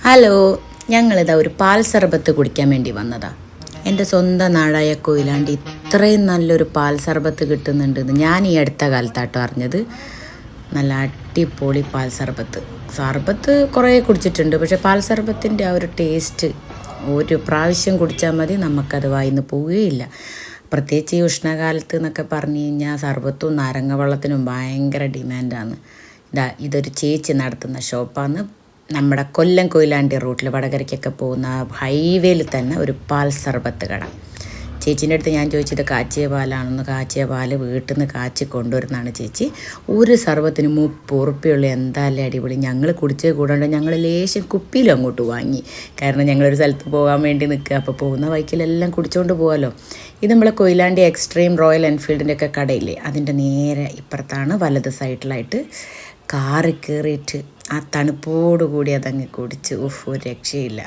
Hello, ഞങ്ങളിതാ ഒരു പാൽ സർബത്ത് കുടിക്കാൻ വേണ്ടി വന്നതാ. എൻ്റെ സ്വന്തം നാടായ കൊയിലാണ്ടി ഇത്രയും നല്ലൊരു പാൽ സർബത്ത് കിട്ടുന്നുണ്ടെന്ന് ഞാൻ ഈ അടുത്ത കാലത്താട്ടോ അറിഞ്ഞത്. നല്ല അടിപൊളി പാൽ സർബത്ത് കുറേ കുടിച്ചിട്ടുണ്ട്. പക്ഷേ പാൽ സർബത്തിൻ്റെ ആ ഒരു ടേസ്റ്റ് ഒരു പ്രാവശ്യം കുടിച്ചാൽ മതി, നമുക്കത് വായിന്ന് പോവുകയില്ല. പ്രത്യേകിച്ച് ഈ ഉഷ്ണകാലത്ത് എന്നൊക്കെ പറഞ്ഞു കഴിഞ്ഞാൽ സർബത്തും നാരങ്ങ വെള്ളത്തിനും ഭയങ്കര ഡിമാൻഡാണ്. ഇതൊരു ചേച്ചി നടത്തുന്ന ഷോപ്പാണ്. നമ്മുടെ കൊല്ലം കൊയിലാണ്ടി റൂട്ടിൽ വടകരയ്ക്കൊക്കെ പോകുന്ന ഹൈവേയിൽ തന്നെ ഒരു പാൽ സർബത്ത് കട. ചേച്ചീൻ്റെ അടുത്ത് ഞാൻ ചോദിച്ചത് കാച്ചിയ പാലാണെന്ന്. കാച്ചിയ പാൽ വീട്ടിൽ നിന്ന് കാച്ചി കൊണ്ടുവരുന്നതാണ് ചേച്ചി. ഒരു സർബത്തിന് 30 ഉറുപ്പിയുള്ള എന്തായാലും അടിപൊളി. ഞങ്ങൾ കുടിച്ചത് കൂടാണ്ട് ഞങ്ങൾ ലേശം കുപ്പിയിലും അങ്ങോട്ട് വാങ്ങി. കാരണം ഞങ്ങളൊരു സ്ഥലത്ത് പോകാൻ വേണ്ടി നിൽക്കുക. അപ്പോൾ പോകുന്ന വഴിക്കിലെല്ലാം കുടിച്ചുകൊണ്ട് പോകാമല്ലോ. ഇത് നമ്മളെ കൊയിലാണ്ടി എക്സ്ട്രീം റോയൽ എൻഫീൽഡിൻ്റെ ഒക്കെ കടയില്ലേ, അതിൻ്റെ നേരെ ഇപ്പുറത്താണ് വലത് സൈഡിലായിട്ട്. കാറി കയറിയിട്ട് ആ തണുപ്പോടുകൂടി അതങ്ങ് കുടിച്ച് ഒരു രക്ഷയില്ല.